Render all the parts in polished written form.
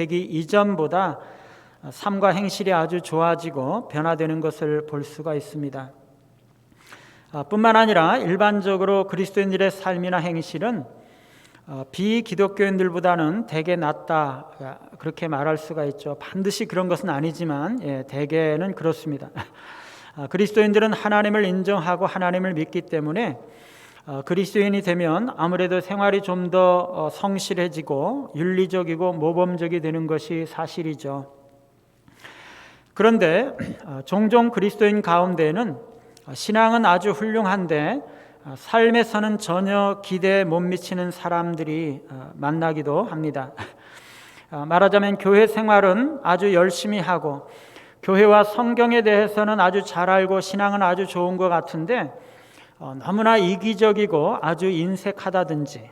되기 이전보다 삶과 행실이 아주 좋아지고 변화되는 것을 볼 수가 있습니다. 뿐만 아니라 일반적으로 그리스도인들의 삶이나 행실은 비기독교인들보다는 대개 낫다, 그렇게 말할 수가 있죠. 반드시 그런 것은 아니지만 대개는 그렇습니다. 그리스도인들은 하나님을 인정하고 하나님을 믿기 때문에 그리스도인이 되면 아무래도 생활이 좀 더 성실해지고 윤리적이고 모범적이 되는 것이 사실이죠. 그런데 종종 그리스도인 가운데는 신앙은 아주 훌륭한데 삶에서는 전혀 기대에 못 미치는 사람들이 만나기도 합니다. 말하자면 교회 생활은 아주 열심히 하고 교회와 성경에 대해서는 아주 잘 알고 신앙은 아주 좋은 것 같은데 너무나 이기적이고 아주 인색하다든지,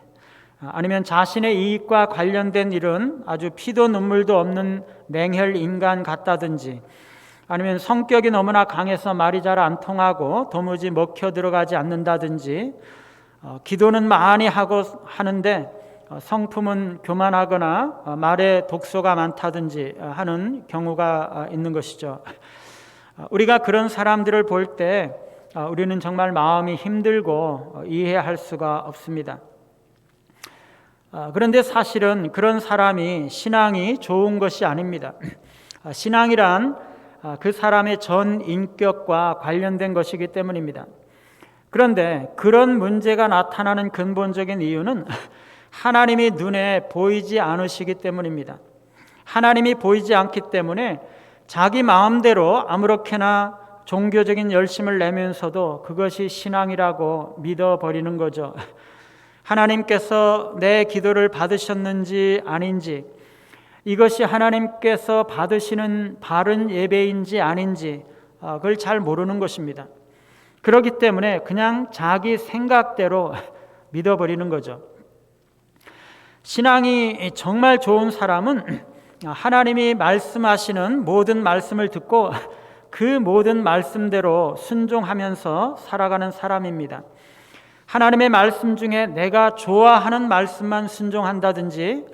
아니면 자신의 이익과 관련된 일은 아주 피도 눈물도 없는 맹혈 인간 같다든지, 아니면 성격이 너무나 강해서 말이 잘 안 통하고 도무지 먹혀 들어가지 않는다든지, 기도는 많이 하는데 성품은 교만하거나 말에 독소가 많다든지 하는 경우가 있는 것이죠. 우리가 그런 사람들을 볼 때 우리는 정말 마음이 힘들고 이해할 수가 없습니다. 그런데 사실은 그런 사람이 신앙이 좋은 것이 아닙니다. 신앙이란 그 사람의 전 인격과 관련된 것이기 때문입니다. 그런데 그런 문제가 나타나는 근본적인 이유는 하나님이 눈에 보이지 않으시기 때문입니다. 하나님이 보이지 않기 때문에 자기 마음대로 아무렇게나 종교적인 열심을 내면서도 그것이 신앙이라고 믿어버리는 거죠. 하나님께서 내 기도를 받으셨는지 아닌지, 이것이 하나님께서 받으시는 바른 예배인지 아닌지 그걸 잘 모르는 것입니다. 그렇기 때문에 그냥 자기 생각대로 믿어버리는 거죠. 신앙이 정말 좋은 사람은 하나님이 말씀하시는 모든 말씀을 듣고 그 모든 말씀대로 순종하면서 살아가는 사람입니다. 하나님의 말씀 중에 내가 좋아하는 말씀만 순종한다든지,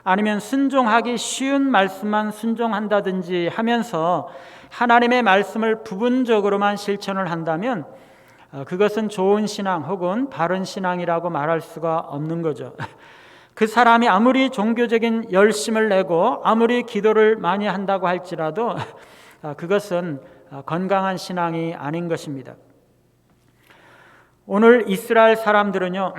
아니면 순종하기 쉬운 말씀만 순종한다든지 하면서 하나님의 말씀을 부분적으로만 실천을 한다면 그것은 좋은 신앙 혹은 바른 신앙이라고 말할 수가 없는 거죠. 그 사람이 아무리 종교적인 열심을 내고 아무리 기도를 많이 한다고 할지라도 그것은 건강한 신앙이 아닌 것입니다. 오늘 이스라엘 사람들은요,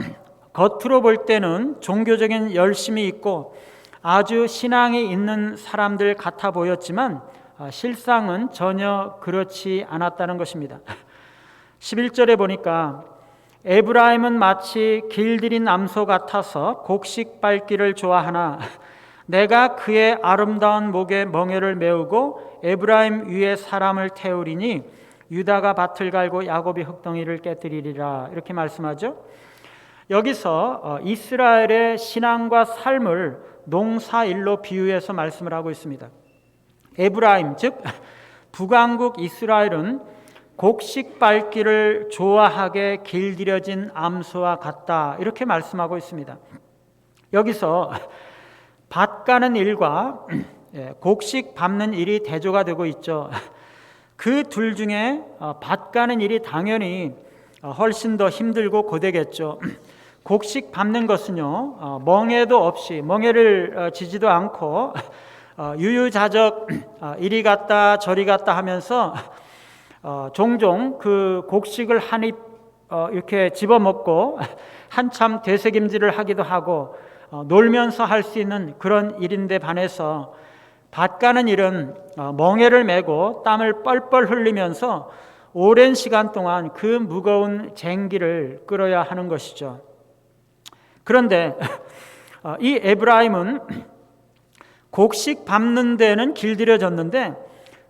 겉으로 볼 때는 종교적인 열심이 있고 아주 신앙이 있는 사람들 같아 보였지만 실상은 전혀 그렇지 않았다는 것입니다. 11절에 보니까 에브라임은 마치 길들인 암소 같아서 곡식 밟기를 좋아하나 내가 그의 아름다운 목에 멍에를 메우고 에브라임 위에 사람을 태우리니 유다가 밭을 갈고 야곱이 흙덩이를 깨뜨리리라, 이렇게 말씀하죠. 여기서 이스라엘의 신앙과 삶을 농사일로 비유해서 말씀을 하고 있습니다. 에브라임, 즉 북왕국 이스라엘은 곡식 밟기를 좋아하게 길들여진 암소와 같다, 이렇게 말씀하고 있습니다. 여기서 밭 가는 일과 곡식 밟는 일이 대조가 되고 있죠. 그 둘 중에 밭 가는 일이 당연히 훨씬 더 힘들고 고되겠죠. 곡식 밟는 것은요, 멍에도 없이, 멍에를 지지도 않고 유유자적 이리 갔다 저리 갔다 하면서 종종 그 곡식을 한 입 이렇게 집어먹고 한참 되새김질을 하기도 하고 놀면서 할 수 있는 그런 일인데 반해서 밭 가는 일은 멍에를 메고 땀을 뻘뻘 흘리면서 오랜 시간 동안 그 무거운 쟁기를 끌어야 하는 것이죠. 그런데 이 에브라임은 곡식 밟는 데는 길들여졌는데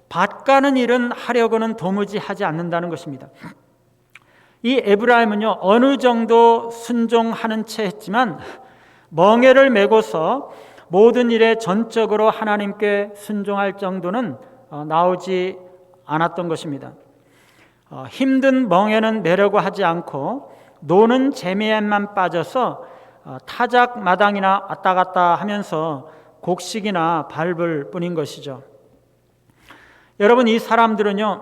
밭 가는 일은 하려고는 도무지 하지 않는다는 것입니다. 이 에브라임은요, 어느 정도 순종하는 채 했지만 멍에를 메고서 모든 일에 전적으로 하나님께 순종할 정도는 나오지 않았던 것입니다. 힘든 멍에는 메려고 하지 않고 노는 재미에만 빠져서 타작 마당이나 왔다 갔다 하면서 곡식이나 밟을 뿐인 것이죠. 여러분, 이 사람들은요,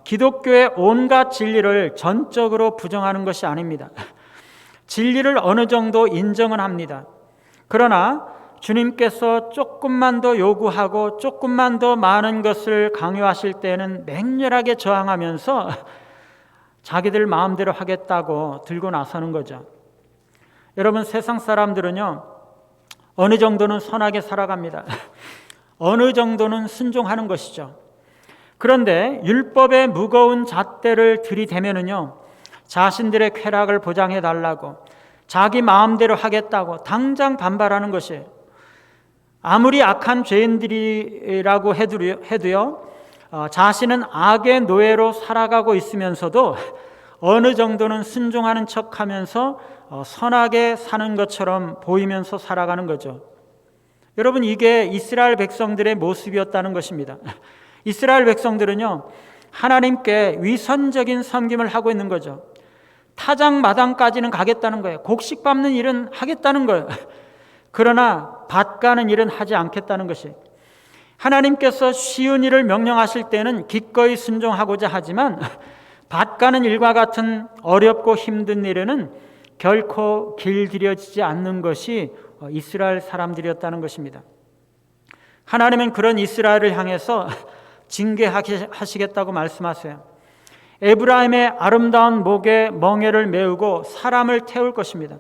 기독교의 온갖 진리를 전적으로 부정하는 것이 아닙니다. 진리를 어느 정도 인정은 합니다. 그러나 주님께서 조금만 더 요구하고 조금만 더 많은 것을 강요하실 때는 맹렬하게 저항하면서 자기들 마음대로 하겠다고 들고 나서는 거죠. 여러분, 세상 사람들은요, 어느 정도는 선하게 살아갑니다. 어느 정도는 순종하는 것이죠. 그런데 율법의 무거운 잣대를 들이대면은요, 자신들의 쾌락을 보장해 달라고, 자기 마음대로 하겠다고 당장 반발하는 것이에요. 아무리 악한 죄인들이라고 해도요, 자신은 악의 노예로 살아가고 있으면서도 어느 정도는 순종하는 척하면서 선하게 사는 것처럼 보이면서 살아가는 거죠. 여러분, 이게 이스라엘 백성들의 모습이었다는 것입니다. 이스라엘 백성들은요, 하나님께 위선적인 섬김을 하고 있는 거죠. 타작마당까지는 가겠다는 거예요. 곡식 밟는 일은 하겠다는 거예요. 그러나 밭 가는 일은 하지 않겠다는 것이, 하나님께서 쉬운 일을 명령하실 때는 기꺼이 순종하고자 하지만 밭 가는 일과 같은 어렵고 힘든 일에는 결코 길들여지지 않는 것이 이스라엘 사람들이었다는 것입니다. 하나님은 그런 이스라엘을 향해서 징계하시겠다고 말씀하세요. 에브라임의 아름다운 목에 멍에를 메우고 사람을 태울 것입니다.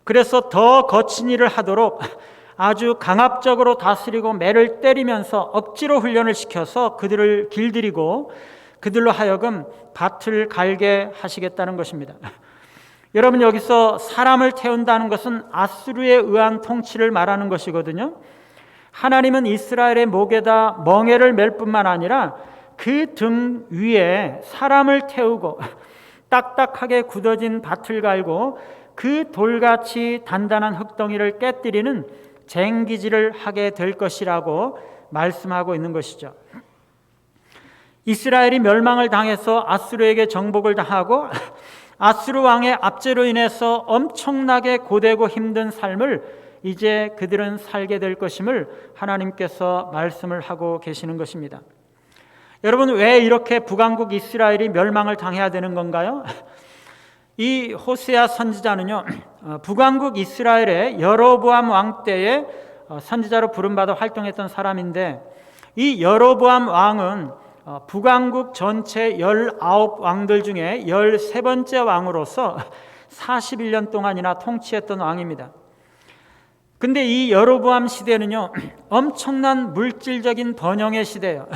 그래서 더 거친 일을 하도록 아주 강압적으로 다스리고 매를 때리면서 억지로 훈련을 시켜서 그들을 길들이고 그들로 하여금 밭을 갈게 하시겠다는 것입니다. 여러분, 여기서 사람을 태운다는 것은 아수르에 의한 통치를 말하는 것이거든요. 하나님은 이스라엘의 목에다 멍에를 맬 뿐만 아니라 그 등 위에 사람을 태우고 딱딱하게 굳어진 밭을 갈고 그 돌같이 단단한 흙덩이를 깨뜨리는 쟁기질을 하게 될 것이라고 말씀하고 있는 것이죠. 이스라엘이 멸망을 당해서 아수르에게 정복을 당하고 아수르 왕의 압제로 인해서 엄청나게 고되고 힘든 삶을 이제 그들은 살게 될 것임을 하나님께서 말씀을 하고 계시는 것입니다. 여러분, 왜 이렇게 북왕국 이스라엘이 멸망을 당해야 되는 건가요? 이 호세아 선지자는요, 북왕국 이스라엘의 여로보암 왕 때에 선지자로 부름받아 활동했던 사람인데, 이 여로보암 왕은 북왕국 전체 19왕들 중에 13번째 왕으로서 41년 동안이나 통치했던 왕입니다. 근데 이 여로보암 시대는요, 엄청난 물질적인 번영의 시대예요.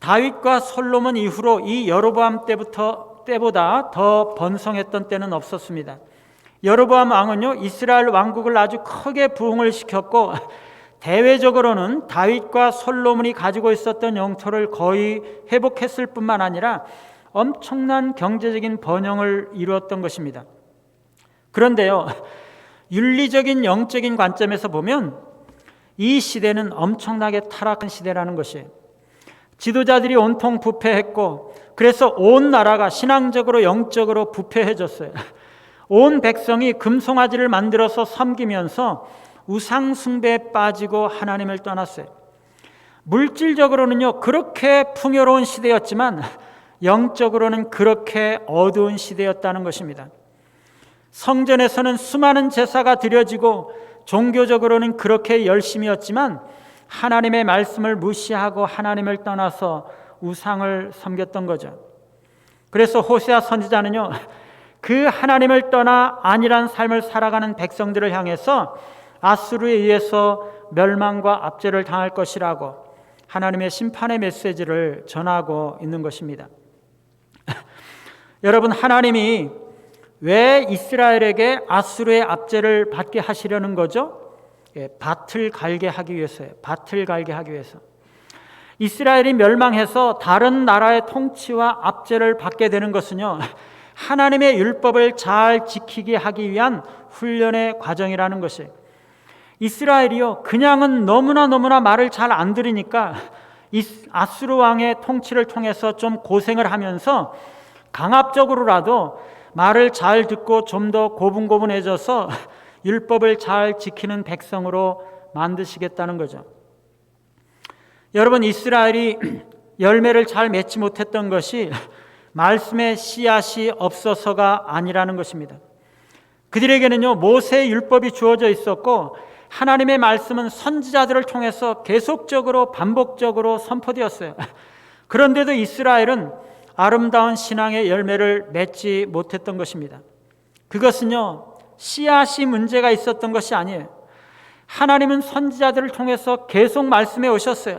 다윗과 솔로몬 이후로 이 여로보암 때보다 더 번성했던 때는 없었습니다. 여로보암 왕은요, 이스라엘 왕국을 아주 크게 부흥을 시켰고, 대외적으로는 다윗과 솔로몬이 가지고 있었던 영토를 거의 회복했을 뿐만 아니라 엄청난 경제적인 번영을 이루었던 것입니다. 그런데요, 윤리적인 영적인 관점에서 보면 이 시대는 엄청나게 타락한 시대라는 것이에요. 지도자들이 온통 부패했고, 그래서 온 나라가 신앙적으로 영적으로 부패해졌어요. 온 백성이 금송아지를 만들어서 섬기면서 우상 숭배에 빠지고 하나님을 떠났어요. 물질적으로는요, 그렇게 풍요로운 시대였지만 영적으로는 그렇게 어두운 시대였다는 것입니다. 성전에서는 수많은 제사가 드려지고 종교적으로는 그렇게 열심이었지만 하나님의 말씀을 무시하고 하나님을 떠나서 우상을 섬겼던 거죠. 그래서 호세아 선지자는요, 그 하나님을 떠나 안일한 삶을 살아가는 백성들을 향해서 아수르에 의해서 멸망과 압제를 당할 것이라고 하나님의 심판의 메시지를 전하고 있는 것입니다. 여러분, 하나님이 왜 이스라엘에게 아수르의 압제를 받게 하시려는 거죠? 밭을 갈게 하기 위해서예요. 밭을 갈게 하기 위해서. 이스라엘이 멸망해서 다른 나라의 통치와 압제를 받게 되는 것은요, 하나님의 율법을 잘 지키게 하기 위한 훈련의 과정이라는 것이에요. 이스라엘이요, 그냥은 너무나 말을 잘 안 들으니까 아수르 왕의 통치를 통해서 좀 고생을 하면서 강압적으로라도 말을 잘 듣고 좀 더 고분고분해져서 율법을 잘 지키는 백성으로 만드시겠다는 거죠. 여러분, 이스라엘이 열매를 잘 맺지 못했던 것이 말씀의 씨앗이 없어서가 아니라는 것입니다. 그들에게는요, 모세의 율법이 주어져 있었고 하나님의 말씀은 선지자들을 통해서 계속적으로 반복적으로 선포되었어요. 그런데도 이스라엘은 아름다운 신앙의 열매를 맺지 못했던 것입니다. 그것은요, 씨앗이 문제가 있었던 것이 아니에요. 하나님은 선지자들을 통해서 계속 말씀해 오셨어요.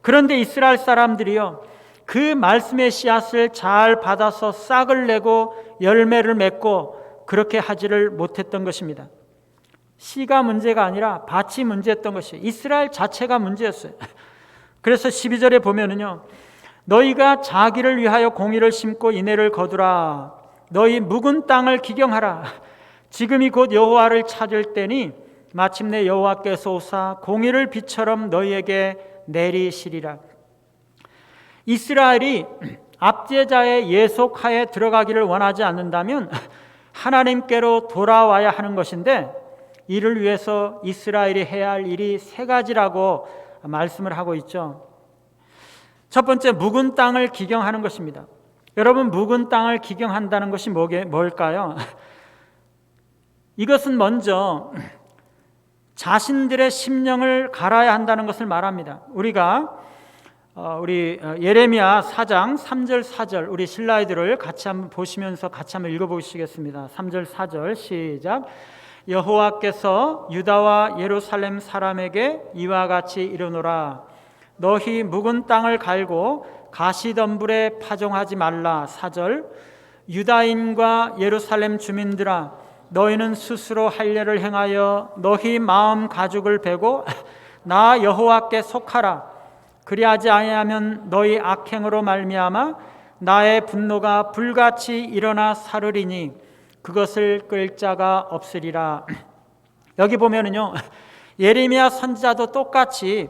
그런데 이스라엘 사람들이요, 그 말씀의 씨앗을 잘 받아서 싹을 내고 열매를 맺고 그렇게 하지를 못했던 것입니다. 씨가 문제가 아니라 밭이 문제였던 것이 이스라엘 자체가 문제였어요. 그래서 12절에 보면은요, 너희가 자기를 위하여 공의를 심고 인애를 거두라. 너희 묵은 땅을 기경하라. 지금이 곧 여호와를 찾을 때니 마침내 여호와께서 오사 공의를 비처럼 너희에게 내리시리라. 이스라엘이 압제자의 예속하에 들어가기를 원하지 않는다면 하나님께로 돌아와야 하는 것인데, 이를 위해서 이스라엘이 해야 할 일이 세 가지라고 말씀을 하고 있죠. 첫 번째, 묵은 땅을 기경하는 것입니다. 여러분, 묵은 땅을 기경한다는 것이 뭘까요? 이것은 먼저 자신들의 심령을 갈아야 한다는 것을 말합니다. 우리 예레미야 4장 3절 4절 우리 슬라이드를 같이 한번 보시면서 같이 한번 읽어보시겠습니다. 3절 4절 시작. 여호와께서 유다와 예루살렘 사람에게 이와 같이 이르노라. 너희 묵은 땅을 갈고 가시덤불에 파종하지 말라. 4절. 유다인과 예루살렘 주민들아, 너희는 스스로 할례를 행하여 너희 마음 가죽을 베고 나 여호와께 속하라. 그리하지 아니하면 너희 악행으로 말미암아 나의 분노가 불같이 일어나 사르리니 그것을 끌 자가 없으리라. 여기 보면은요, 예레미야 선지자도 똑같이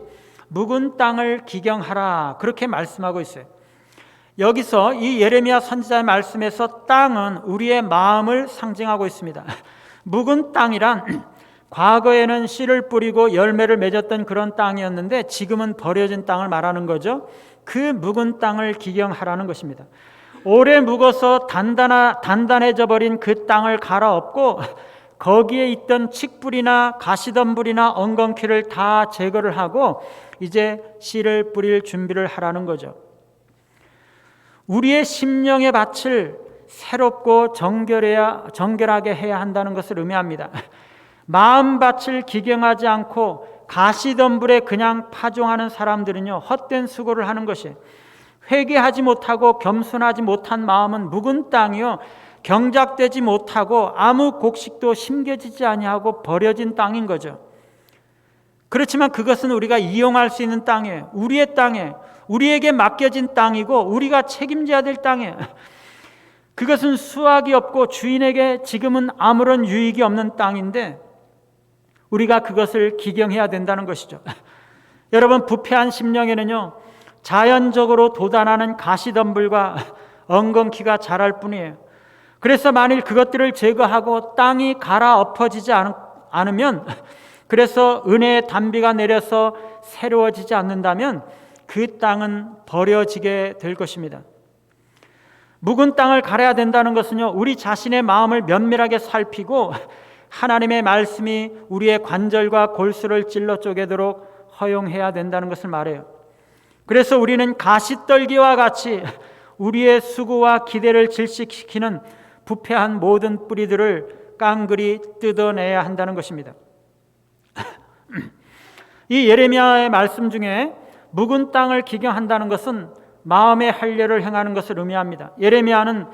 묵은 땅을 기경하라 그렇게 말씀하고 있어요. 여기서 이 예레미야 선지자의 말씀에서 땅은 우리의 마음을 상징하고 있습니다. 묵은 땅이란 과거에는 씨를 뿌리고 열매를 맺었던 그런 땅이었는데 지금은 버려진 땅을 말하는 거죠. 그 묵은 땅을 기경하라는 것입니다. 오래 묵어서 단단해져 버린 그 땅을 갈아엎고 거기에 있던 칡뿌리나 가시덤불이나 엉겅퀴를 다 제거를 하고 이제 씨를 뿌릴 준비를 하라는 거죠. 우리의 심령의 밭을 새롭고 정결하게 해야 한다는 것을 의미합니다. 마음밭을 기경하지 않고 가시덤불에 그냥 파종하는 사람들은요, 헛된 수고를 하는 것이에요. 회개하지 못하고 겸손하지 못한 마음은 묵은 땅이요, 경작되지 못하고 아무 곡식도 심겨지지 아니하고 버려진 땅인 거죠. 그렇지만 그것은 우리가 이용할 수 있는 땅이에요. 우리의 땅이에요. 우리에게 맡겨진 땅이고 우리가 책임져야 될 땅이에요. 그것은 수확이 없고 주인에게 지금은 아무런 유익이 없는 땅인데 우리가 그것을 기경해야 된다는 것이죠. 여러분, 부패한 심령에는요, 자연적으로 돋아나는 가시덤불과 엉겅퀴가 자랄 뿐이에요. 그래서 만일 그것들을 제거하고 땅이 갈아엎어지지 않으면, 그래서 은혜의 단비가 내려서 새로워지지 않는다면 그 땅은 버려지게 될 것입니다. 묵은 땅을 갈아야 된다는 것은요, 우리 자신의 마음을 면밀하게 살피고 하나님의 말씀이 우리의 관절과 골수를 찔러 쪼개도록 허용해야 된다는 것을 말해요. 그래서 우리는 가시떨기와 같이 우리의 수고와 기대를 질식시키는 부패한 모든 뿌리들을 깡그리 뜯어내야 한다는 것입니다. 이 예레미야의 말씀 중에 묵은 땅을 기경한다는 것은 마음의 할례를 행하는 것을 의미합니다. 예레미야는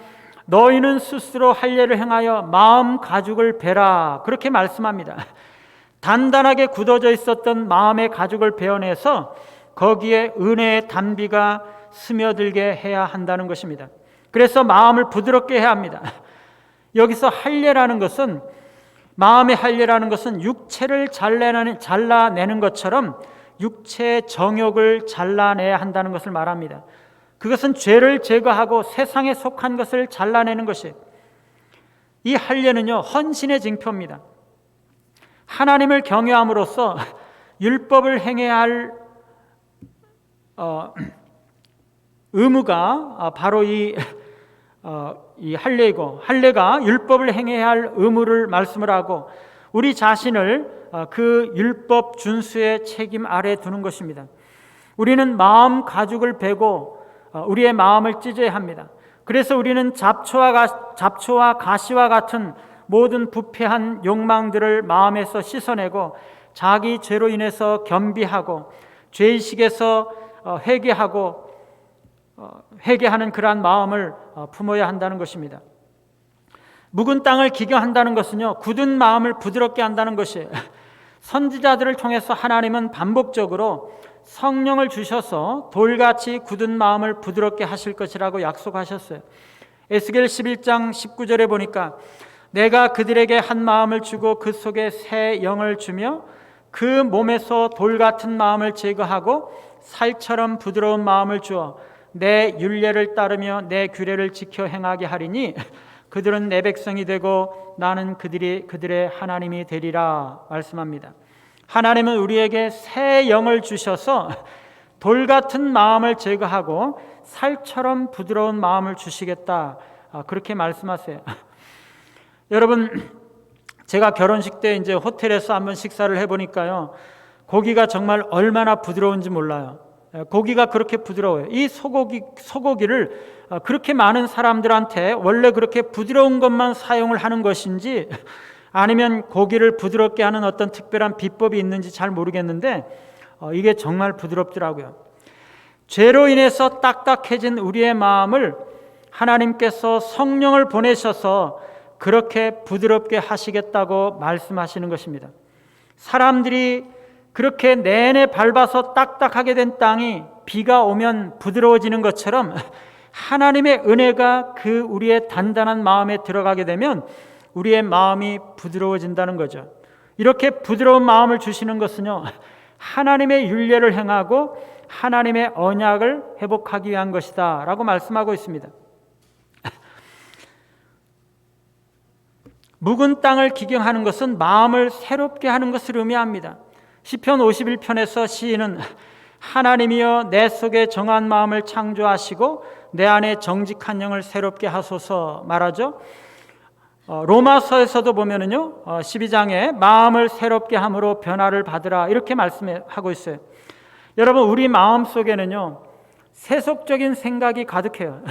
너희는 스스로 할례를 행하여 마음 가죽을 베라 그렇게 말씀합니다. 단단하게 굳어져 있었던 마음의 가죽을 베어내서 거기에 은혜의 단비가 스며들게 해야 한다는 것입니다. 그래서 마음을 부드럽게 해야 합니다. 여기서 할례라는 것은, 마음의 할례라는 것은 육체를 잘라내는 것처럼 육체의 정욕을 잘라내야 한다는 것을 말합니다. 그것은 죄를 제거하고 세상에 속한 것을 잘라내는 것이에요. 이 할례는요, 헌신의 징표입니다. 하나님을 경외함으로써 율법을 행해야 할 의무가 바로 이 할례이고, 할례가 율법을 행해야 할 의무를 말씀을 하고 우리 자신을 그 율법 준수의 책임 아래 두는 것입니다. 우리는 마음 가죽을 베고 우리의 마음을 찢어야 합니다. 그래서 우리는 잡초와 가시와 같은 모든 부패한 욕망들을 마음에서 씻어내고 자기 죄로 인해서 겸비하고 죄의식에서 회개하는 그러한 마음을 품어야 한다는 것입니다. 묵은 땅을 기경한다는 것은요, 굳은 마음을 부드럽게 한다는 것이에요. 선지자들을 통해서 하나님은 반복적으로 성령을 주셔서 돌같이 굳은 마음을 부드럽게 하실 것이라고 약속하셨어요. 에스겔 11장 19절에 보니까 내가 그들에게 한 마음을 주고 그 속에 새 영을 주며 그 몸에서 돌 같은 마음을 제거하고 살처럼 부드러운 마음을 주어 내 율례를 따르며 내 규례를 지켜 행하게 하리니 그들은 내 백성이 되고 나는 그들의 하나님이 되리라 말씀합니다. 하나님은 우리에게 새 영을 주셔서 돌 같은 마음을 제거하고 살처럼 부드러운 마음을 주시겠다, 그렇게 말씀하세요. 여러분, 제가 결혼식 때 이제 호텔에서 한번 식사를 해보니까요, 고기가 정말 얼마나 부드러운지 몰라요. 고기가 그렇게 부드러워요. 이 소고기를 그렇게 많은 사람들한테 원래 그렇게 부드러운 것만 사용을 하는 것인지 아니면 고기를 부드럽게 하는 어떤 특별한 비법이 있는지 잘 모르겠는데 이게 정말 부드럽더라고요. 죄로 인해서 딱딱해진 우리의 마음을 하나님께서 성령을 보내셔서 그렇게 부드럽게 하시겠다고 말씀하시는 것입니다. 사람들이 그렇게 내내 밟아서 딱딱하게 된 땅이 비가 오면 부드러워지는 것처럼 하나님의 은혜가 그 우리의 단단한 마음에 들어가게 되면 우리의 마음이 부드러워진다는 거죠. 이렇게 부드러운 마음을 주시는 것은요, 하나님의 율례를 행하고 하나님의 언약을 회복하기 위한 것이다 라고 말씀하고 있습니다. 묵은 땅을 기경하는 것은 마음을 새롭게 하는 것을 의미합니다. 시편 51편에서 시인은 하나님이여 내 속에 정한 마음을 창조하시고 내 안에 정직한 영을 새롭게 하소서 말하죠. 로마서에서도 보면은요, 12장에 마음을 새롭게 함으로 변화를 받으라 이렇게 말씀하고 있어요. 여러분, 우리 마음 속에는요, 세속적인 생각이 가득해요.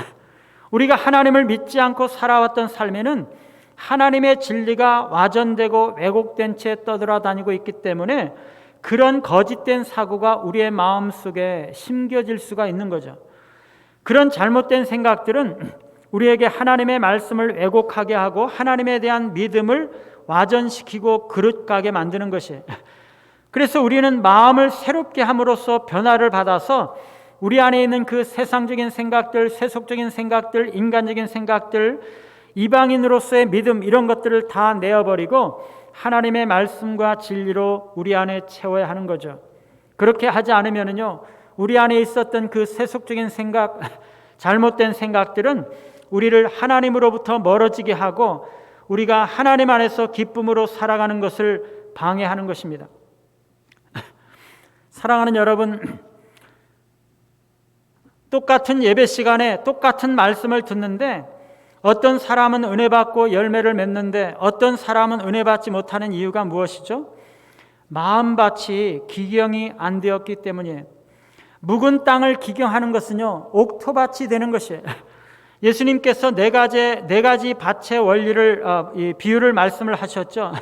우리가 하나님을 믿지 않고 살아왔던 삶에는 하나님의 진리가 와전되고 왜곡된 채 떠돌아다니고 있기 때문에 그런 거짓된 사고가 우리의 마음 속에 심겨질 수가 있는 거죠. 그런 잘못된 생각들은 우리에게 하나님의 말씀을 왜곡하게 하고 하나님에 대한 믿음을 와전시키고 그릇가게 만드는 것이에요. 그래서 우리는 마음을 새롭게 함으로써 변화를 받아서 우리 안에 있는 그 세상적인 생각들, 세속적인 생각들, 인간적인 생각들, 이방인으로서의 믿음, 이런 것들을 다 내어버리고 하나님의 말씀과 진리로 우리 안에 채워야 하는 거죠. 그렇게 하지 않으면요, 우리 안에 있었던 그 세속적인 생각, 잘못된 생각들은 우리를 하나님으로부터 멀어지게 하고 우리가 하나님 안에서 기쁨으로 살아가는 것을 방해하는 것입니다. 사랑하는 여러분, 똑같은 예배 시간에 똑같은 말씀을 듣는데 어떤 사람은 은혜 받고 열매를 맺는데 어떤 사람은 은혜 받지 못하는 이유가 무엇이죠? 마음밭이 기경이 안 되었기 때문이에요. 묵은 땅을 기경하는 것은요, 옥토밭이 되는 것이에요. 예수님께서 네 가지 밭의 원리를 비유를 말씀을 하셨죠.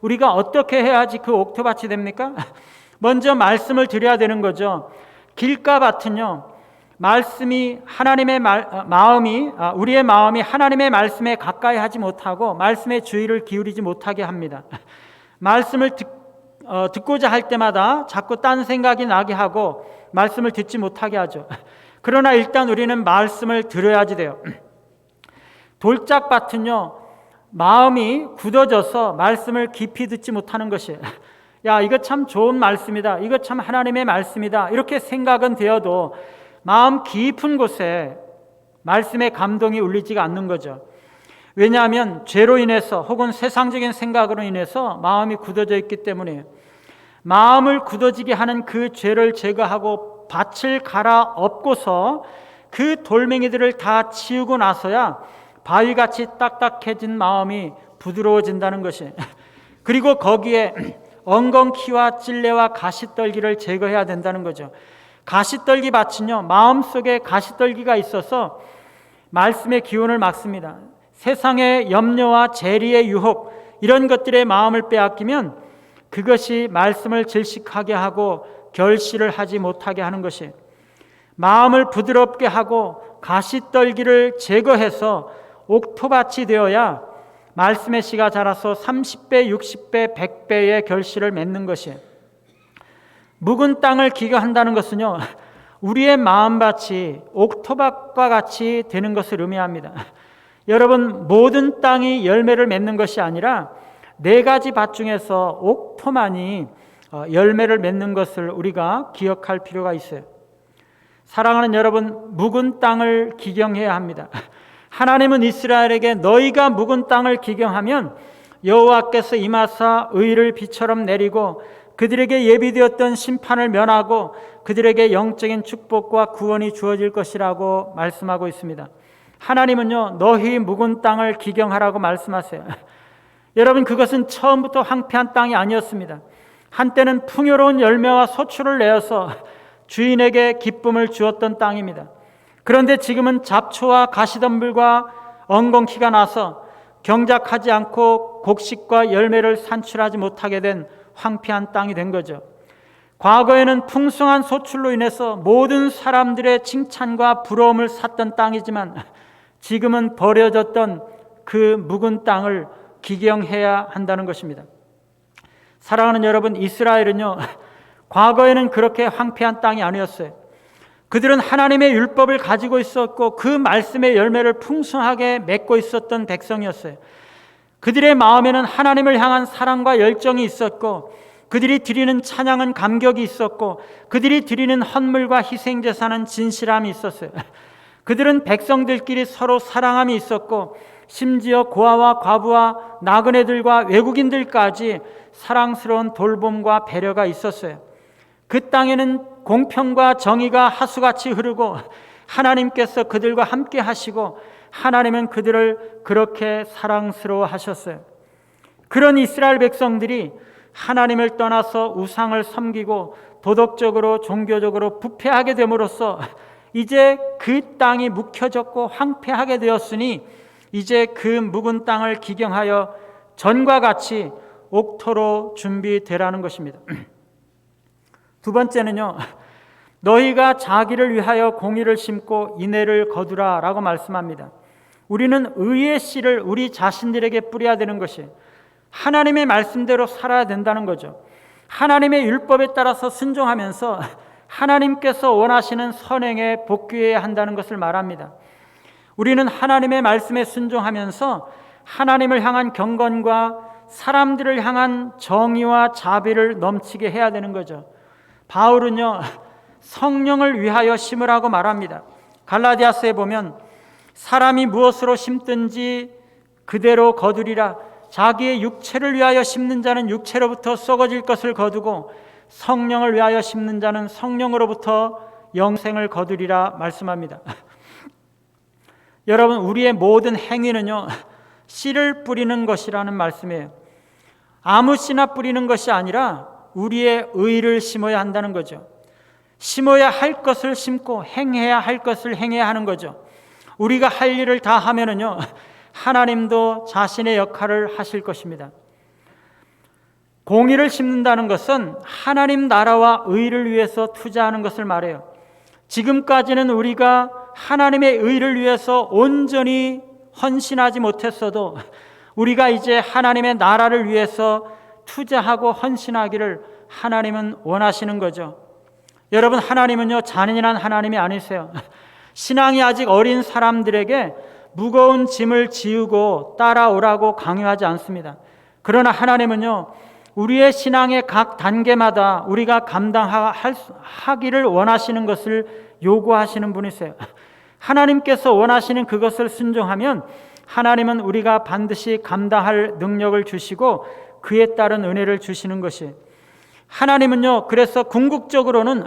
우리가 어떻게 해야지 그 옥토밭이 됩니까? 먼저 말씀을 드려야 되는 거죠. 길가밭은요, 말씀이 하나님의 마음이 우리의 마음이 하나님의 말씀에 가까이 하지 못하고 말씀에 주의를 기울이지 못하게 합니다. 말씀을 듣고자 할 때마다 자꾸 딴 생각이 나게 하고 말씀을 듣지 못하게 하죠. 그러나 일단 우리는 말씀을 들어야지 돼요. 돌짝밭은요, 마음이 굳어져서 말씀을 깊이 듣지 못하는 것이에요. 야, 이거 참 좋은 말씀이다, 이거 참 하나님의 말씀이다, 이렇게 생각은 되어도 마음 깊은 곳에 말씀의 감동이 울리지가 않는 거죠. 왜냐하면 죄로 인해서 혹은 세상적인 생각으로 인해서 마음이 굳어져 있기 때문이에요. 마음을 굳어지게 하는 그 죄를 제거하고 밭을 갈아엎고서 그 돌멩이들을 다 치우고 나서야 바위같이 딱딱해진 마음이 부드러워진다는 것이, 그리고 거기에 엉겅퀴와 찔레와 가시떨기를 제거해야 된다는 거죠. 가시떨기 밭은요, 마음속에 가시떨기가 있어서 말씀의 기운을 막습니다. 세상의 염려와 재리의 유혹, 이런 것들의 마음을 빼앗기면 그것이 말씀을 질식하게 하고 결실을 하지 못하게 하는 것이, 마음을 부드럽게 하고 가시떨기를 제거해서 옥토밭이 되어야 말씀의 씨가 자라서 30배, 60배, 100배의 결실을 맺는 것이, 묵은 땅을 기경한다는 것은요, 우리의 마음밭이 옥토밭과 같이 되는 것을 의미합니다. 여러분, 모든 땅이 열매를 맺는 것이 아니라 4가지 밭 중에서 옥토만이 열매를 맺는 것을 우리가 기억할 필요가 있어요. 사랑하는 여러분, 묵은 땅을 기경해야 합니다. 하나님은 이스라엘에게 너희가 묵은 땅을 기경하면 여호와께서 임하사 의를 비처럼 내리고 그들에게 예비되었던 심판을 면하고 그들에게 영적인 축복과 구원이 주어질 것이라고 말씀하고 있습니다. 하나님은요, 너희 묵은 땅을 기경하라고 말씀하세요. 여러분, 그것은 처음부터 황폐한 땅이 아니었습니다. 한때는 풍요로운 열매와 소출을 내어서 주인에게 기쁨을 주었던 땅입니다. 그런데 지금은 잡초와 가시덤불과 엉겅퀴가 나서 경작하지 않고 곡식과 열매를 산출하지 못하게 된 황폐한 땅이 된 거죠. 과거에는 풍성한 소출로 인해서 모든 사람들의 칭찬과 부러움을 샀던 땅이지만 지금은 버려졌던 그 묵은 땅을 기경해야 한다는 것입니다. 사랑하는 여러분, 이스라엘은요, 과거에는 그렇게 황폐한 땅이 아니었어요. 그들은 하나님의 율법을 가지고 있었고 그 말씀의 열매를 풍성하게 맺고 있었던 백성이었어요. 그들의 마음에는 하나님을 향한 사랑과 열정이 있었고 그들이 드리는 찬양은 감격이 있었고 그들이 드리는 헌물과 희생제사는 진실함이 있었어요. 그들은 백성들끼리 서로 사랑함이 있었고 심지어 고아와 과부와 나그네들과 외국인들까지 사랑스러운 돌봄과 배려가 있었어요. 그 땅에는 공평과 정의가 하수같이 흐르고 하나님께서 그들과 함께 하시고 하나님은 그들을 그렇게 사랑스러워 하셨어요. 그런 이스라엘 백성들이 하나님을 떠나서 우상을 섬기고 도덕적으로 종교적으로 부패하게 됨으로써 이제 그 땅이 묵혀졌고 황폐하게 되었으니 이제 그 묵은 땅을 기경하여 전과 같이 옥토로 준비되라는 것입니다. 두 번째는요, 너희가 자기를 위하여 공의를 심고 인애를 거두라 라고 말씀합니다. 우리는 의의 씨를 우리 자신들에게 뿌려야 되는 것이 하나님의 말씀대로 살아야 된다는 거죠. 하나님의 율법에 따라서 순종하면서 하나님께서 원하시는 선행에 복귀해야 한다는 것을 말합니다. 우리는 하나님의 말씀에 순종하면서 하나님을 향한 경건과 사람들을 향한 정의와 자비를 넘치게 해야 되는 거죠. 바울은요, 성령을 위하여 심으라고 말합니다. 갈라디아서에 보면 사람이 무엇으로 심든지 그대로 거두리라. 자기의 육체를 위하여 심는 자는 육체로부터 썩어질 것을 거두고 성령을 위하여 심는 자는 성령으로부터 영생을 거두리라 말씀합니다. 여러분, 우리의 모든 행위는요, 씨를 뿌리는 것이라는 말씀이에요. 아무 씨나 뿌리는 것이 아니라 우리의 의를 심어야 한다는 거죠. 심어야 할 것을 심고 행해야 할 것을 행해야 하는 거죠. 우리가 할 일을 다 하면은요, 하나님도 자신의 역할을 하실 것입니다. 공의를 심는다는 것은 하나님 나라와 의를 위해서 투자하는 것을 말해요. 지금까지는 우리가 하나님의 의를 위해서 온전히 헌신하지 못했어도 우리가 이제 하나님의 나라를 위해서 투자하고 헌신하기를 하나님은 원하시는 거죠. 여러분, 하나님은요, 잔인한 하나님이 아니세요. 신앙이 아직 어린 사람들에게 무거운 짐을 지우고 따라오라고 강요하지 않습니다. 그러나 하나님은요, 우리의 신앙의 각 단계마다 우리가 감당하기를 원하시는 것을 요구하시는 분이세요. 하나님께서 원하시는 그것을 순종하면 하나님은 우리가 반드시 감당할 능력을 주시고 그에 따른 은혜를 주시는 것이, 하나님은요, 그래서 궁극적으로는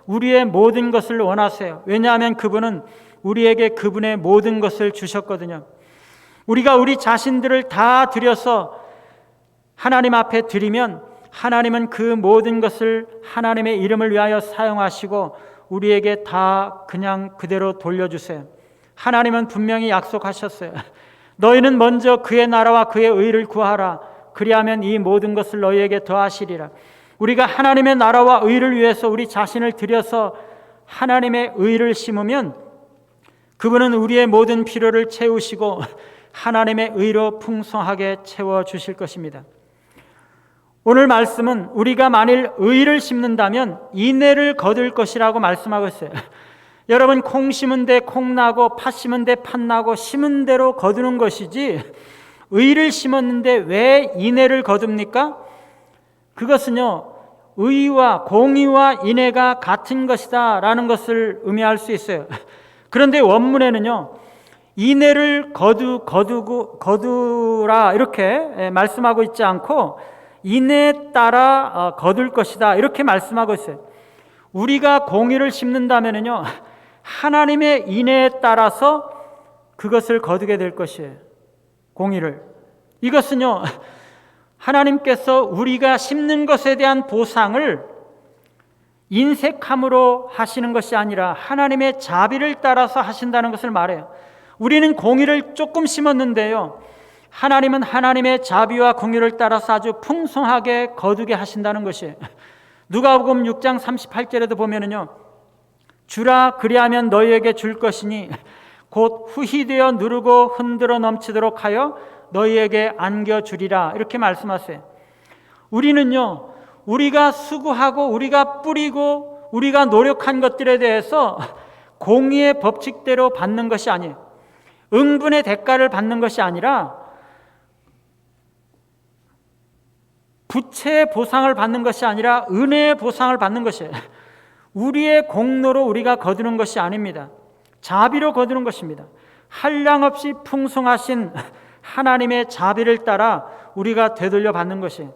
우리의 모든 것을 원하세요. 왜냐하면 그분은 우리에게 그분의 모든 것을 주셨거든요. 우리가 우리 자신들을 다 드려서 하나님 앞에 드리면 하나님은 그 모든 것을 하나님의 이름을 위하여 사용하시고 우리에게 다 그냥 그대로 돌려주세요. 하나님은 분명히 약속하셨어요. 너희는 먼저 그의 나라와 그의 의를 구하라. 그리하면 이 모든 것을 너희에게 더하시리라. 우리가 하나님의 나라와 의를 위해서 우리 자신을 들여서 하나님의 의를 심으면 그분은 우리의 모든 필요를 채우시고 하나님의 의로 풍성하게 채워주실 것입니다. 오늘 말씀은 우리가 만일 의를 심는다면 인내를 거둘 것이라고 말씀하고 있어요. 여러분, 콩 심은 데 콩 나고 팥 심은 데 팥 나고 심은 대로 거두는 것이지 의를 심었는데 왜 인내를 거둡니까? 그것은요, 의와 공의와 인애가 같은 것이다 라는 것을 의미할 수 있어요. 그런데 원문에는요, 인애를 거두라 이렇게 말씀하고 있지 않고 인애에 따라 거둘 것이다 이렇게 말씀하고 있어요. 우리가 공의를 심는다면요, 하나님의 인애에 따라서 그것을 거두게 될 것이에요. 공의를. 이것은요, 하나님께서 우리가 심는 것에 대한 보상을 인색함으로 하시는 것이 아니라 하나님의 자비를 따라서 하신다는 것을 말해요. 우리는 공의를 조금 심었는데요, 하나님은 하나님의 자비와 공의를 따라서 아주 풍성하게 거두게 하신다는 것이에요. 누가복음 6장 38절에도 보면은요, 주라 그리하면 너희에게 줄 것이니 곧 후히 되어 누르고 흔들어 넘치도록 하여 너희에게 안겨주리라 이렇게 말씀하세요. 우리는요, 우리가 수고하고 우리가 뿌리고 우리가 노력한 것들에 대해서 공의의 법칙대로 받는 것이 아니에요. 응분의 대가를 받는 것이 아니라 부채의 보상을 받는 것이 아니라 은혜의 보상을 받는 것이에요. 우리의 공로로 우리가 거두는 것이 아닙니다. 자비로 거두는 것입니다. 한량없이 풍성하신 하나님의 자비를 따라 우리가 되돌려 받는 것이에요.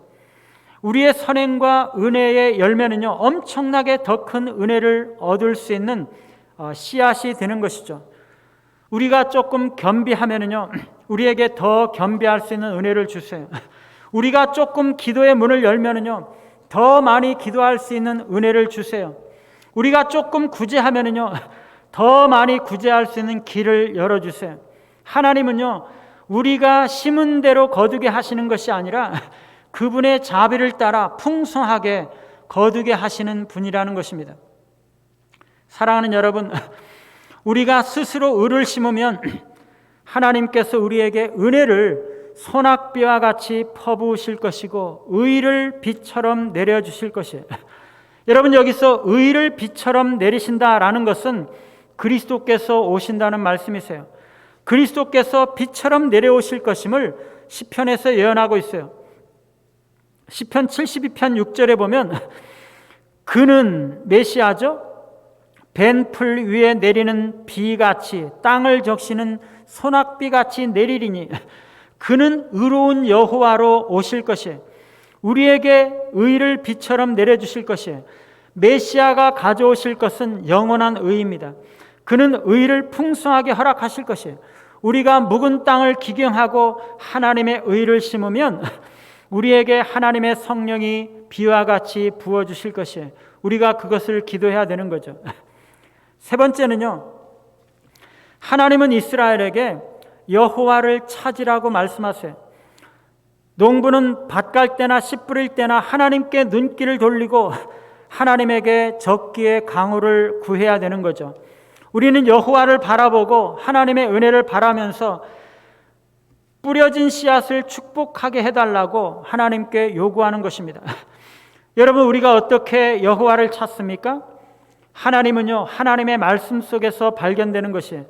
우리의 선행과 은혜의 열매는요, 엄청나게 더 큰 은혜를 얻을 수 있는 씨앗이 되는 것이죠. 우리가 조금 겸비하면은요, 우리에게 더 겸비할 수 있는 은혜를 주세요. 우리가 조금 기도의 문을 열면은요, 더 많이 기도할 수 있는 은혜를 주세요. 우리가 조금 구제하면은요, 더 많이 구제할 수 있는 길을 열어주세요. 하나님은요, 우리가 심은 대로 거두게 하시는 것이 아니라 그분의 자비를 따라 풍성하게 거두게 하시는 분이라는 것입니다. 사랑하는 여러분, 우리가 스스로 의를 심으면 하나님께서 우리에게 은혜를 소낙비와 같이 퍼부으실 것이고 의를 비처럼 내려주실 것이에요. 여러분, 여기서 의를 비처럼 내리신다라는 것은 그리스도께서 오신다는 말씀이세요. 그리스도께서 비처럼 내려오실 것임을 시편에서 예언하고 있어요. 시편 72편 6절에 보면 그는 메시아죠. 벤풀 위에 내리는 비같이 땅을 적시는 소낙비같이 내리리니 그는 의로운 여호와로 오실 것이에요. 우리에게 의를 비처럼 내려주실 것이에요. 메시아가 가져오실 것은 영원한 의입니다. 그는 의를 풍성하게 허락하실 것이에요. 우리가 묵은 땅을 기경하고 하나님의 의를 심으면 우리에게 하나님의 성령이 비와 같이 부어주실 것이에요. 우리가 그것을 기도해야 되는 거죠. 세 번째는요, 하나님은 이스라엘에게 여호와를 찾으라고 말씀하세요. 농부는 밭 갈 때나 씨 뿌릴 때나 하나님께 눈길을 돌리고 하나님에게 적기에 강우를 구해야 되는 거죠. 우리는 여호와를 바라보고 하나님의 은혜를 바라면서 뿌려진 씨앗을 축복하게 해달라고 하나님께 요구하는 것입니다. 여러분, 우리가 어떻게 여호와를 찾습니까? 하나님은요, 하나님의 말씀 속에서 발견되는 것이에요.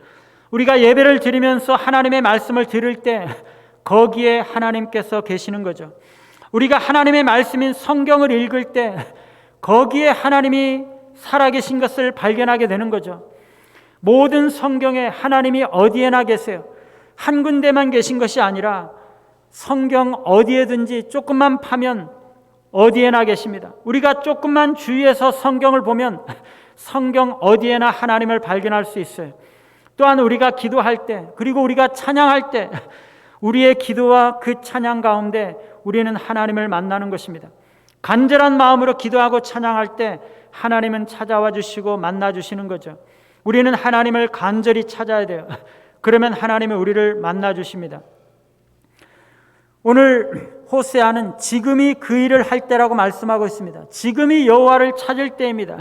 우리가 예배를 드리면서 하나님의 말씀을 들을 때 거기에 하나님께서 계시는 거죠. 우리가 하나님의 말씀인 성경을 읽을 때 거기에 하나님이 살아계신 것을 발견하게 되는 거죠. 모든 성경에 하나님이 어디에나 계세요. 한 군데만 계신 것이 아니라 성경 어디에든지 조금만 파면 어디에나 계십니다. 우리가 조금만 주위에서 성경을 보면 성경 어디에나 하나님을 발견할 수 있어요. 또한 우리가 기도할 때, 그리고 우리가 찬양할 때 우리의 기도와 그 찬양 가운데 우리는 하나님을 만나는 것입니다. 간절한 마음으로 기도하고 찬양할 때 하나님은 찾아와 주시고 만나 주시는 거죠. 우리는 하나님을 간절히 찾아야 돼요. 그러면 하나님은 우리를 만나 주십니다. 오늘 호세아는 지금이 그 일을 할 때라고 말씀하고 있습니다. 지금이 여호와를 찾을 때입니다.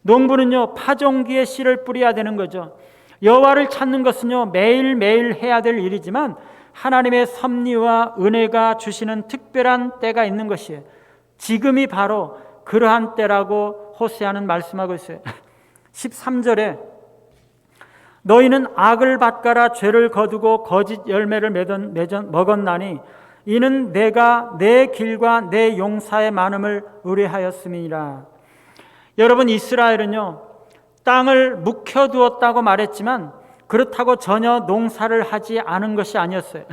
농부는요, 파종기에 씨를 뿌려야 되는 거죠. 여호와를 찾는 것은요, 매일매일 해야 될 일이지만 하나님의 섭리와 은혜가 주시는 특별한 때가 있는 것이에요. 지금이 바로 그러한 때라고 호세아는 말씀하고 있어요. 13절에 너희는 악을 밭가라 죄를 거두고 거짓 열매를 먹었나니 이는 내가 내 길과 내 용사의 많음을 의뢰하였음이니라. 여러분, 이스라엘은요, 땅을 묵혀두었다고 말했지만 그렇다고 전혀 농사를 하지 않은 것이 아니었어요.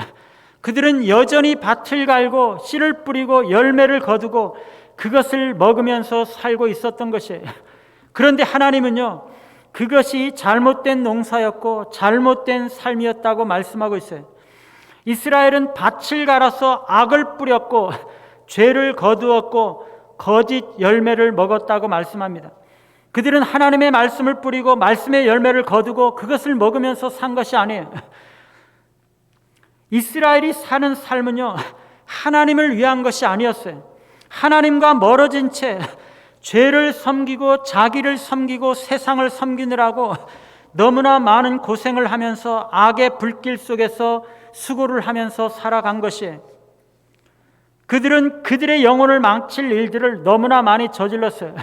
그들은 여전히 밭을 갈고 씨를 뿌리고 열매를 거두고 그것을 먹으면서 살고 있었던 것이에요. 그런데 하나님은요, 그것이 잘못된 농사였고 잘못된 삶이었다고 말씀하고 있어요. 이스라엘은 밭을 갈아서 악을 뿌렸고 죄를 거두었고 거짓 열매를 먹었다고 말씀합니다. 그들은 하나님의 말씀을 뿌리고 말씀의 열매를 거두고 그것을 먹으면서 산 것이 아니에요. 이스라엘이 사는 삶은요, 하나님을 위한 것이 아니었어요. 하나님과 멀어진 채 죄를 섬기고 자기를 섬기고 세상을 섬기느라고 너무나 많은 고생을 하면서 악의 불길 속에서 수고를 하면서 살아간 것이에요. 그들은 그들의 영혼을 망칠 일들을 너무나 많이 저질렀어요.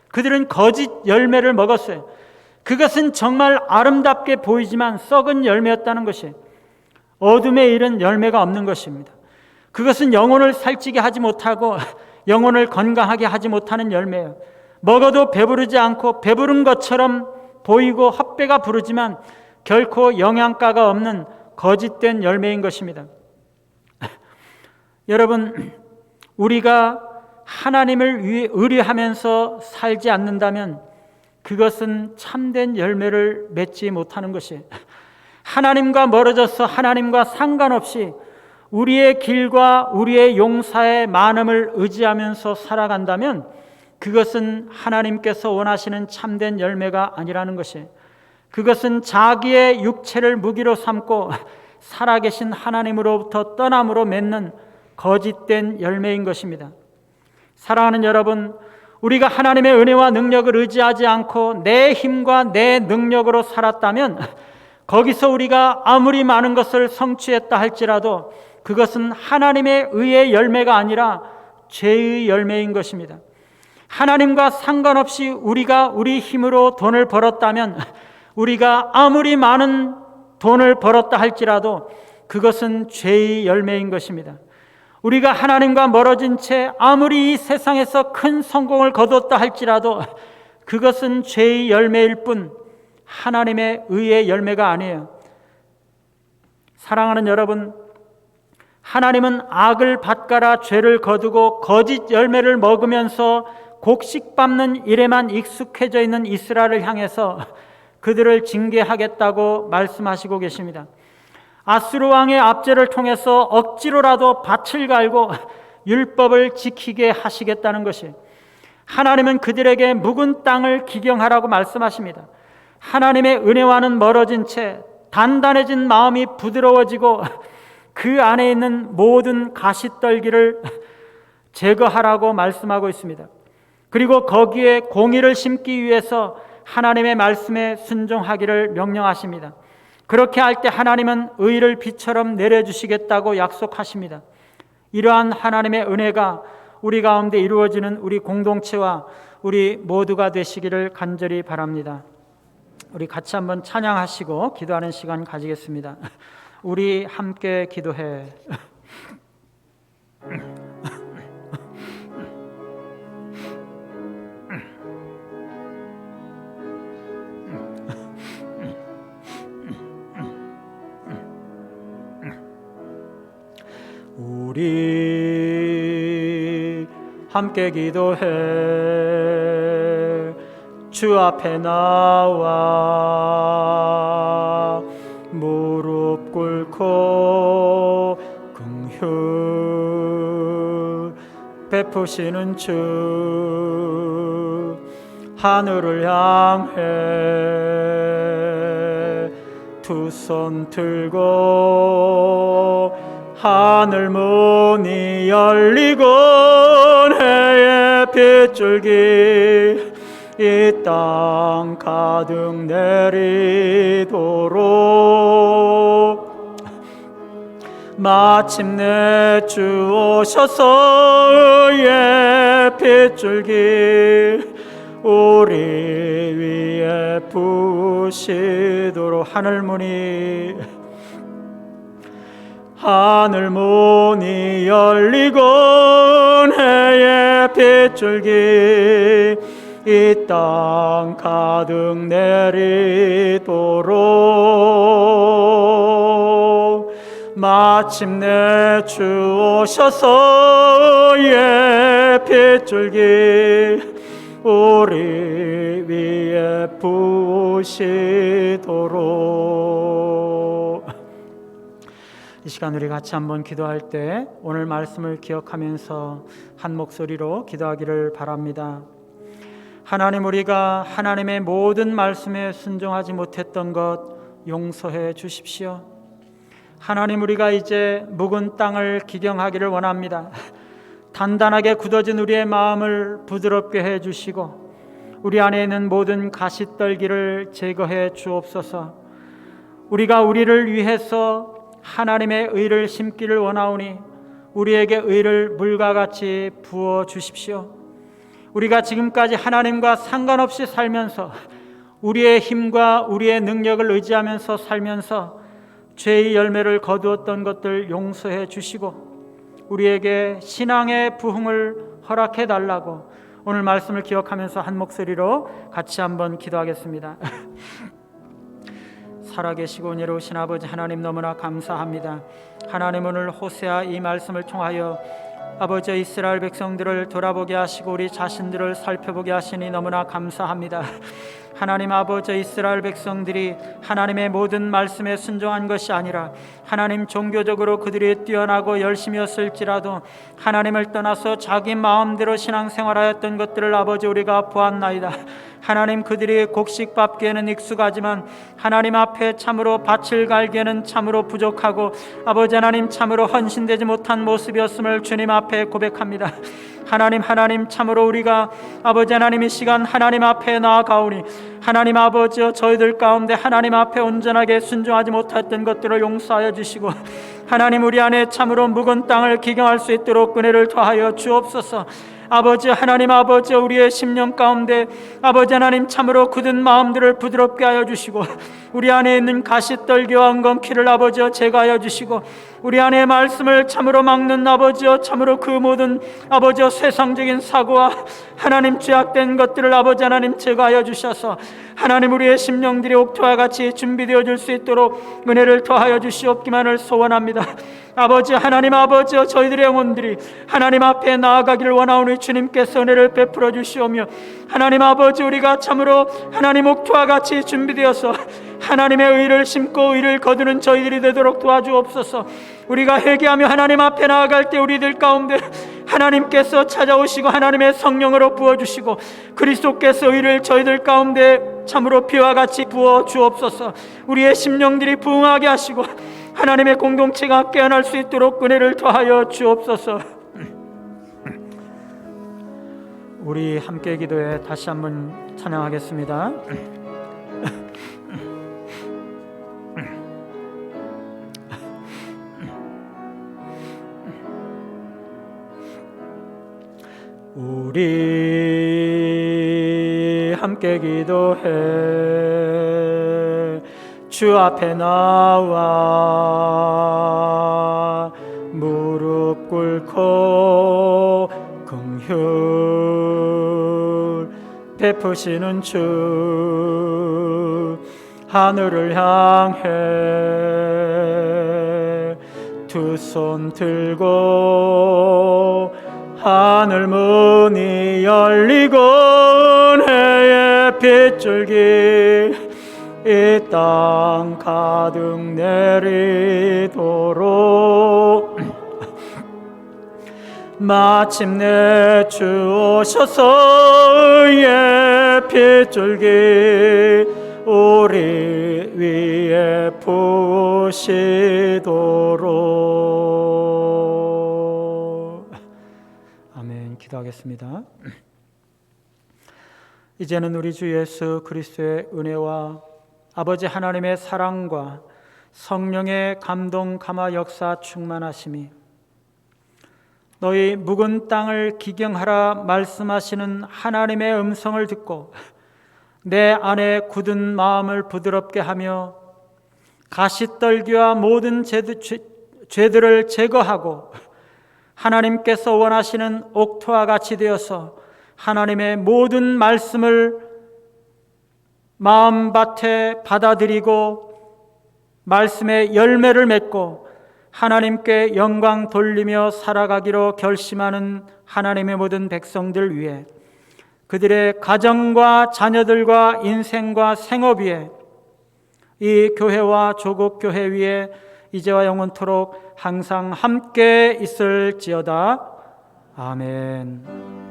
그들은 거짓 열매를 먹었어요. 그것은 정말 아름답게 보이지만 썩은 열매였다는 것이에요. 어둠에 이른 열매가 없는 것입니다. 그것은 영혼을 살찌게 하지 못하고 영혼을 건강하게 하지 못하는 열매예요. 먹어도 배부르지 않고 배부른 것처럼 보이고 헛배가 부르지만 결코 영양가가 없는 거짓된 열매인 것입니다. 여러분, 우리가 하나님을 의뢰하면서 살지 않는다면 그것은 참된 열매를 맺지 못하는 것이에요. 하나님과 멀어져서 하나님과 상관없이 우리의 길과 우리의 용사의 많음을 의지하면서 살아간다면 그것은 하나님께서 원하시는 참된 열매가 아니라는 것이에요. 그것은 자기의 육체를 무기로 삼고 살아계신 하나님으로부터 떠남으로 맺는 거짓된 열매인 것입니다. 사랑하는 여러분, 우리가 하나님의 은혜와 능력을 의지하지 않고 내 힘과 내 능력으로 살았다면 거기서 우리가 아무리 많은 것을 성취했다 할지라도 그것은 하나님의 의의 열매가 아니라 죄의 열매인 것입니다. 하나님과 상관없이 우리가 우리 힘으로 돈을 벌었다면 우리가 아무리 많은 돈을 벌었다 할지라도 그것은 죄의 열매인 것입니다. 우리가 하나님과 멀어진 채 아무리 이 세상에서 큰 성공을 거뒀다 할지라도 그것은 죄의 열매일 뿐 하나님의 의의 열매가 아니에요. 사랑하는 여러분, 하나님은 악을 밭가라 죄를 거두고 거짓 열매를 먹으면서 곡식 밟는 일에만 익숙해져 있는 이스라엘을 향해서 그들을 징계하겠다고 말씀하시고 계십니다. 아수르 왕의 압제를 통해서 억지로라도 밭을 갈고 율법을 지키게 하시겠다는 것이, 하나님은 그들에게 묵은 땅을 기경하라고 말씀하십니다. 하나님의 은혜와는 멀어진 채 단단해진 마음이 부드러워지고 그 안에 있는 모든 가시떨기를 제거하라고 말씀하고 있습니다. 그리고 거기에 공의를 심기 위해서 하나님의 말씀에 순종하기를 명령하십니다. 그렇게 할 때 하나님은 의를 비처럼 내려주시겠다고 약속하십니다. 이러한 하나님의 은혜가 우리 가운데 이루어지는 우리 공동체와 우리 모두가 되시기를 간절히 바랍니다. 우리 같이 한번 찬양하시고 기도하는 시간 가지겠습니다. 우리 함께 기도해. 우리 함께 기도해 주 앞에 나와 무릎 꿇고 긍휼 베푸시는 주 하늘을 향해 두 손 들고 하늘 문이 열리고 해의 빗줄기 이 땅 가득 내리도록 마침내 주 오셔서 의의 빗줄기 우리 위에 부으시도록 하늘 문이 열리고 해의 빗줄기 이 땅 가득 내리도록 마침내 주 오셔서 의의 빗줄기 우리 위에 부으시도록. 이 시간 우리 같이 한번 기도할 때 오늘 말씀을 기억하면서 한 목소리로 기도하기를 바랍니다. 하나님, 우리가 하나님의 모든 말씀에 순종하지 못했던 것 용서해 주십시오. 하나님, 우리가 이제 묵은 땅을 기경하기를 원합니다. 단단하게 굳어진 우리의 마음을 부드럽게 해주시고 우리 안에 있는 모든 가시떨기를 제거해 주옵소서. 우리가 우리를 위해서 하나님의 의를 심기를 원하오니 우리에게 의를 물과 같이 부어 주십시오. 우리가 지금까지 하나님과 상관없이 살면서 우리의 힘과 우리의 능력을 의지하면서 살면서 죄의 열매를 거두었던 것들 용서해 주시고 우리에게 신앙의 부흥을 허락해 달라고 오늘 말씀을 기억하면서 한 목소리로 같이 한번 기도하겠습니다. 살아계시고 은혜로우신 아버지 하나님, 너무나 감사합니다. 하나님, 오늘 호세아 이 말씀을 통하여 아버지 이스라엘 백성들을 돌아보게 하시고 우리 자신들을 살펴보게 하시니 너무나 감사합니다. 하나님 아버지, 이스라엘 백성들이 하나님의 모든 말씀에 순종한 것이 아니라 하나님 종교적으로 그들이 뛰어나고 열심이었을지라도 하나님을 떠나서 자기 마음대로 신앙생활하였던 것들을 아버지 우리가 보았나이다. 하나님, 그들이 곡식 밟기에는 익숙하지만 하나님 앞에 참으로 밭을 갈기에는 참으로 부족하고 아버지 하나님 참으로 헌신되지 못한 모습이었음을 주님 앞에 고백합니다. 하나님 참으로 우리가 아버지 하나님 이 시간 하나님 앞에 나아가오니 하나님 아버지, 저희들 가운데 하나님 앞에 온전하게 순종하지 못했던 것들을 용서하여 주시고 하나님, 우리 안에 참으로 묵은 땅을 기경할 수 있도록 은혜를 더하여 주옵소서. 아버지 하나님 아버지, 우리의 심령 가운데 아버지 하나님 참으로 굳은 마음들을 부드럽게 하여 주시고 우리 안에 있는 가시떨기와 엉겅퀴를 아버지 제거하여 주시고 우리 안에 말씀을 참으로 막는 아버지 참으로 그 모든 아버지 세상적인 사고와 하나님 죄악된 것들을 아버지 하나님 제거하여 주셔서 하나님, 우리의 심령들이 옥토와 같이 준비되어 줄 수 있도록 은혜를 더하여 주시옵기만을 소원합니다. 아버지 하나님 아버지, 저희들의 영혼들이 하나님 앞에 나아가기를 원하오니 주님께서 은혜를 베풀어 주시오며 하나님 아버지, 우리가 참으로 하나님 옥토와 같이 준비되어서 하나님의 의를 심고 의를 거두는 저희들이 되도록 도와주옵소서. 우리가 회개하며 하나님 앞에 나아갈 때 우리들 가운데 하나님께서 찾아오시고 하나님의 성령으로 부어주시고 그리스도께서 의를 저희들 가운데 참으로 피와 같이 부어 주옵소서. 우리의 심령들이 부흥하게 하시고 하나님의 공동체가 깨어날 수 있도록 은혜를 더하여 주옵소서. 우리 함께 기도해 다시 한번 찬양하겠습니다. 우리 함께 기도해 주 앞에 나와 무릎 꿇고 긍휼 베푸시는 주 하늘을 향해 두 손 들고 하늘 문이 열리고 해의 빗줄기 이 땅 가득 내리도록 마침내 주 오셔서 의의 빗줄기 우리 위에 부으시도록. 아멘. 기도하겠습니다. 이제는 우리 주 예수 그리스도의 은혜와 아버지 하나님의 사랑과 성령의 감동 감화 역사 충만하심이 너희 묵은 땅을 기경하라 말씀하시는 하나님의 음성을 듣고 내 안에 굳은 마음을 부드럽게 하며 가시떨기와 모든 죄들을 제거하고 하나님께서 원하시는 옥토와 같이 되어서 하나님의 모든 말씀을 마음밭에 받아들이고 말씀의 열매를 맺고 하나님께 영광 돌리며 살아가기로 결심하는 하나님의 모든 백성들 위해 그들의 가정과 자녀들과 인생과 생업 위에 이 교회와 조국 교회 위에 이제와 영원토록 항상 함께 있을지어다. 아멘.